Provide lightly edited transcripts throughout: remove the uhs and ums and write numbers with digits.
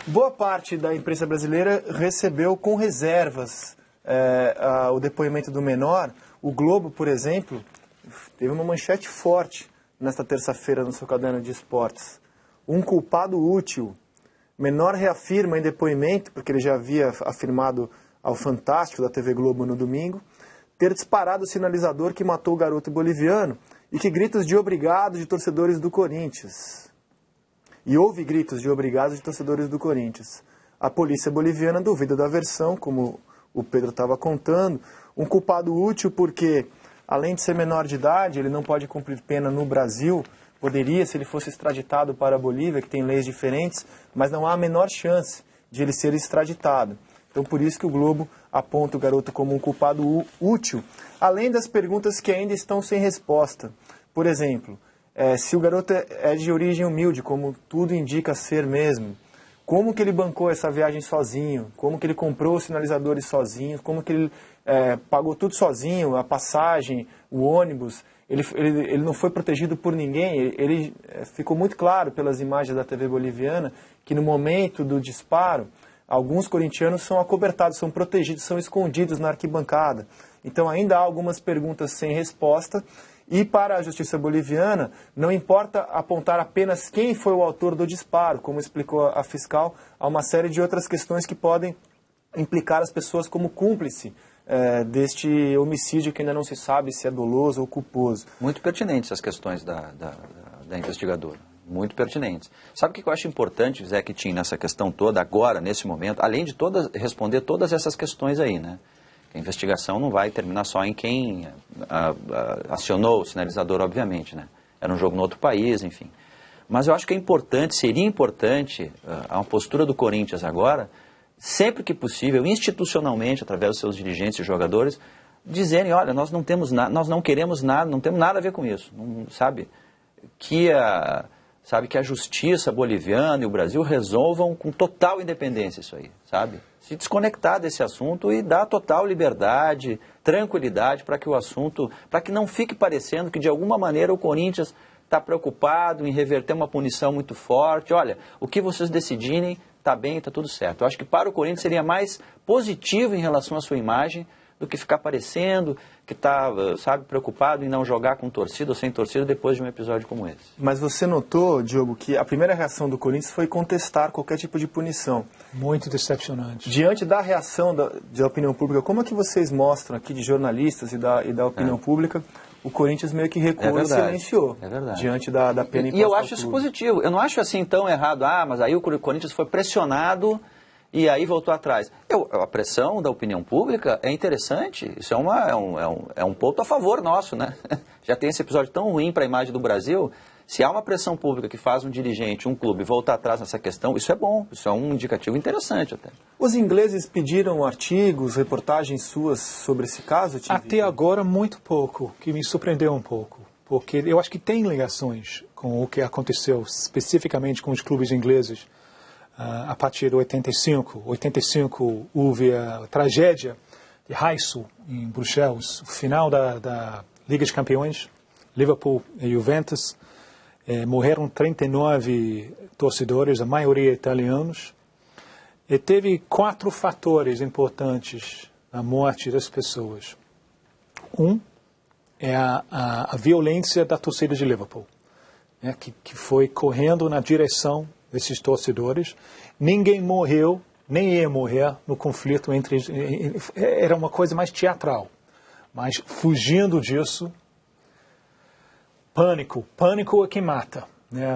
Boa parte da imprensa brasileira recebeu com reservas o depoimento do menor. O Globo, por exemplo, teve uma manchete forte nesta terça-feira no seu caderno de esportes. Um culpado útil. Menor reafirma em depoimento, porque ele já havia afirmado ao Fantástico da TV Globo no domingo, ter disparado o sinalizador que matou o garoto boliviano e que gritos de obrigado de torcedores do Corinthians. E houve gritos de obrigado de torcedores do Corinthians. A polícia boliviana duvida da versão, como o Pedro estava contando. Um culpado útil porque, além de ser menor de idade, ele não pode cumprir pena no Brasil. Poderia, se ele fosse extraditado para a Bolívia, que tem leis diferentes, mas não há a menor chance de ele ser extraditado. Então, por isso que o Globo aponta o garoto como um culpado útil, além das perguntas que ainda estão sem resposta. Por exemplo, se o garoto é de origem humilde, como tudo indica ser mesmo, como que ele bancou essa viagem sozinho? Como que ele comprou os sinalizadores sozinho? Como que ele pagou tudo sozinho, a passagem, o ônibus? Ele não foi protegido por ninguém. Ele ficou muito claro pelas imagens da TV boliviana que no momento do disparo, alguns corintianos são acobertados, são protegidos, são escondidos na arquibancada. Então ainda há algumas perguntas sem resposta. E para a justiça boliviana, não importa apontar apenas quem foi o autor do disparo, como explicou a fiscal, há uma série de outras questões que podem implicar as pessoas como cúmplice deste homicídio que ainda não se sabe se é doloso ou culposo. Muito pertinentes as questões da investigadora, muito pertinentes. Sabe o que eu acho importante, Zé Quitim, nessa questão toda, agora, nesse momento, além de responder todas essas questões aí, né? A investigação não vai terminar só em quem acionou o sinalizador, obviamente, né? Era um jogo no outro país, enfim. Mas eu acho que é importante, seria importante, a postura do Corinthians agora, sempre que possível, institucionalmente, através dos seus dirigentes e jogadores, dizerem, olha, nós não temos nada, nós não queremos nada, não temos nada a ver com isso, não, sabe? Que a justiça boliviana e o Brasil resolvam com total independência isso aí, sabe? Se desconectar desse assunto e dar total liberdade, tranquilidade para que o assunto, para que não fique parecendo que de alguma maneira o Corinthians está preocupado em reverter uma punição muito forte. Olha, o que vocês decidirem está bem, está tudo certo. Eu acho que para o Corinthians seria mais positivo em relação à sua imagem do que ficar parecendo que está, sabe, preocupado em não jogar com torcida ou sem torcida depois de um episódio como esse. Mas você notou, Diogo, que a primeira reação do Corinthians foi contestar qualquer tipo de punição. Muito decepcionante. Diante da reação da opinião pública, como é que vocês mostram aqui de jornalistas e da opinião pública, o Corinthians meio que recuou e silenciou diante da pena imposta. E eu acho isso positivo. Eu não acho assim tão errado, mas aí o Corinthians foi pressionado e aí voltou atrás. A pressão da opinião pública é interessante, isso é um ponto a favor nosso, né? Já tem esse episódio tão ruim para a imagem do Brasil. Se há uma pressão pública que faz um dirigente, um clube, voltar atrás nessa questão, isso é bom, isso é um indicativo interessante até. Os ingleses pediram artigos, reportagens suas sobre esse caso? Até agora, muito pouco, que me surpreendeu um pouco. Porque eu acho que tem ligações com o que aconteceu especificamente com os clubes ingleses. A partir de 85 houve a tragédia de Heysel, em Bruxelas, o final da Liga dos Campeões, Liverpool e Juventus. Morreram 39 torcedores, a maioria italianos. E teve 4 fatores importantes na morte das pessoas. Um é a violência da torcida de Liverpool, né, que foi correndo na direção desses torcedores. Ninguém morreu, nem ia morrer no conflito entre... Era uma coisa mais teatral. Mas fugindo disso, pânico é que mata. Né?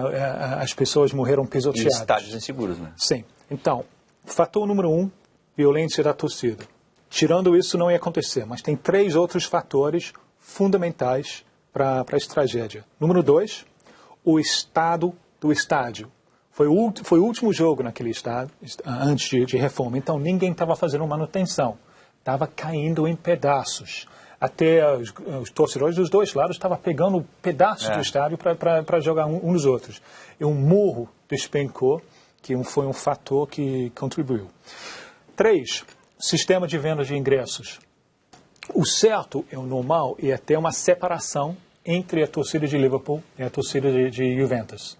As pessoas morreram pisoteadas. E estádios inseguros, né? Sim. Então, fator número 1, violência da torcida. Tirando isso, não ia acontecer. Mas tem 3 outros fatores fundamentais para essa tragédia. Número 2, o estado do estádio. Foi o último jogo naquele estádio, antes de reforma. Então, ninguém estava fazendo manutenção. Estava caindo em pedaços. Até os torcedores dos dois lados estavam pegando pedaços do estádio para jogar um nos outros. E um murro despencou, que foi um fator que contribuiu. 3, sistema de venda de ingressos. O certo, o normal, é ter uma separação entre a torcida de Liverpool e a torcida de Juventus.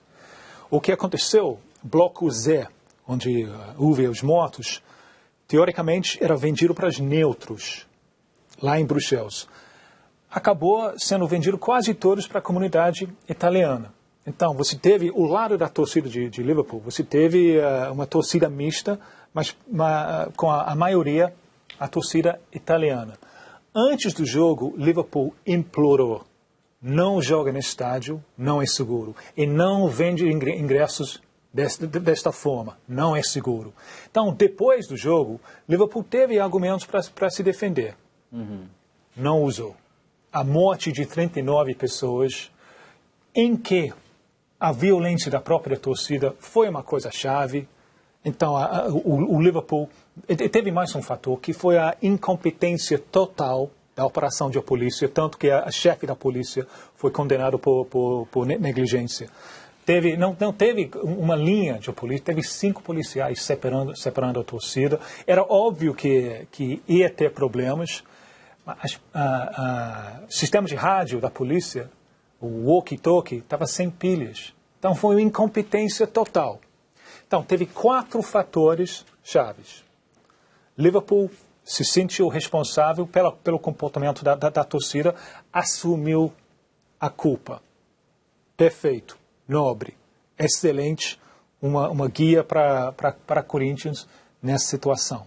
O que aconteceu, bloco Z, onde houve os mortos, teoricamente era vendido para os neutros, lá em Bruxelas. Acabou sendo vendido quase todos para a comunidade italiana. Então, você teve o lado da torcida de Liverpool, você teve uma torcida mista, mas com a maioria a torcida italiana. Antes do jogo, Liverpool implorou: não joga no estádio, não é seguro. E não vende ingressos desta forma, não é seguro. Então, depois do jogo, Liverpool teve argumentos para se defender. Não usou. A morte de 39 pessoas, em que a violência da própria torcida foi uma coisa-chave. Então, o Liverpool teve mais um fator, que foi a incompetência total da operação de polícia, tanto que a chefe da polícia foi condenada por negligência. Não teve uma linha de polícia, teve 5 policiais separando a torcida. Era óbvio que ia ter problemas. O sistema de rádio da polícia, o walkie-talkie, estava sem pilhas. Então foi uma incompetência total. Então teve 4 fatores chaves. Liverpool se sentiu responsável pelo comportamento da torcida, assumiu a culpa. Perfeito, nobre, excelente, uma guia para Corinthians nessa situação.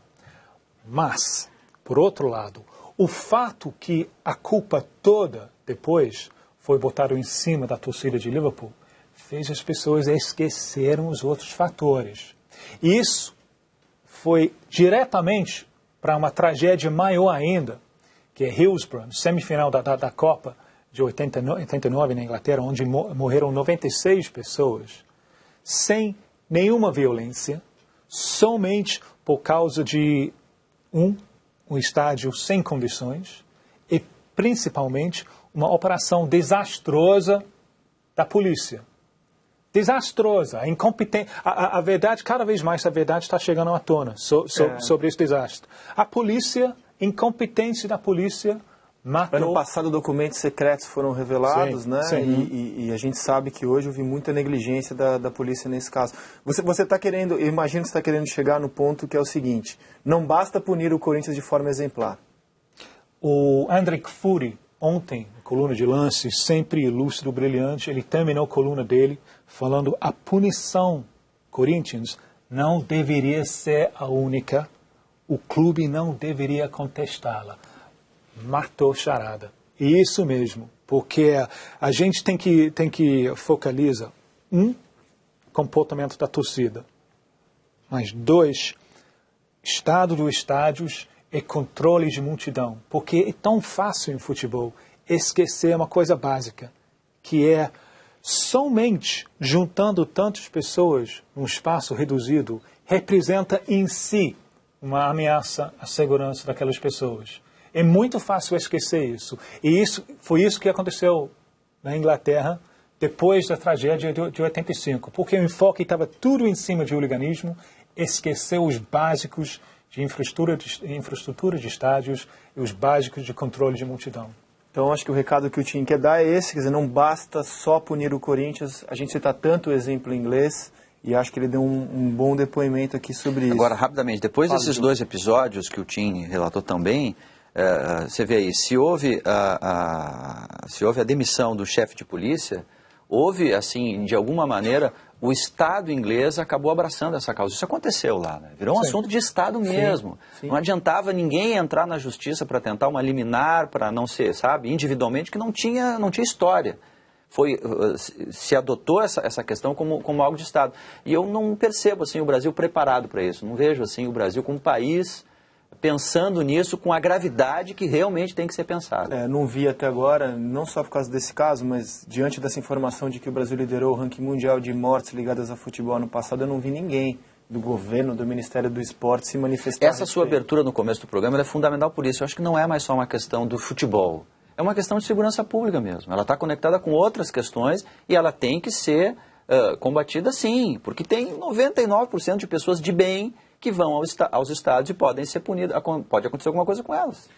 Mas, por outro lado, o fato que a culpa toda depois foi botada em cima da torcida de Liverpool fez as pessoas esquecerem os outros fatores. E isso foi diretamente para uma tragédia maior ainda, que é Hillsborough, semifinal da Copa de 89 na Inglaterra, onde morreram 96 pessoas, sem nenhuma violência, somente por causa de um estádio sem condições e, principalmente, uma operação desastrosa da polícia. Desastrosa, incompetente. A verdade, cada vez mais a verdade está chegando à tona sobre esse desastre. A polícia, incompetência da polícia, matou... Ano passado documentos secretos foram revelados, sim, né? Sim. E a gente sabe que hoje houve muita negligência da polícia nesse caso. Você está querendo, eu imagino que você está querendo chegar no ponto que é o seguinte: não basta punir o Corinthians de forma exemplar. O André Kfouri, ontem, na coluna de lance, sempre lúcido, brilhante, ele terminou a coluna dele falando: a punição Corinthians não deveria ser a única, o clube não deveria contestá-la. Matou charada. E isso mesmo, porque a gente tem que focalizar, comportamento da torcida, mas 2, estado dos estádios e controle de multidão, porque é tão fácil em futebol esquecer uma coisa básica, que é somente juntando tantas pessoas num espaço reduzido representa em si uma ameaça à segurança daquelas pessoas. É muito fácil esquecer isso. E foi isso que aconteceu na Inglaterra depois da tragédia de 85, porque o enfoque estava tudo em cima de hooliganismo, esqueceu os básicos de infraestrutura de estádios e os básicos de controle de multidão. Então, acho que o recado que o Tim quer dar é esse, quer dizer, não basta só punir o Corinthians, a gente cita tanto o exemplo inglês, e acho que ele deu um bom depoimento aqui sobre isso. Agora, rapidamente, depois desses 2 episódios que o Tim relatou também, você vê aí, se houve a demissão do chefe de polícia, houve, assim, de alguma maneira, o Estado inglês acabou abraçando essa causa. Isso aconteceu lá, né? Virou um assunto de Estado mesmo. Sim. Não adiantava ninguém entrar na justiça para tentar uma liminar, para não ser, sabe, individualmente, que não tinha história. Se adotou essa questão como algo de Estado. E eu não percebo, assim, o Brasil preparado para isso. Não vejo, assim, o Brasil como país pensando nisso com a gravidade que realmente tem que ser pensada. Não vi até agora, não só por causa desse caso, mas diante dessa informação de que o Brasil liderou o ranking mundial de mortes ligadas a futebol no passado, eu não vi ninguém do governo, do Ministério do Esporte se manifestar. Essa sua abertura no começo do programa é fundamental por isso. Eu acho que não é mais só uma questão do futebol. É uma questão de segurança pública mesmo. Ela está conectada com outras questões e ela tem que ser combatida sim, porque tem 99% de pessoas de bem que vão aos estádios e podem ser punidas, pode acontecer alguma coisa com elas.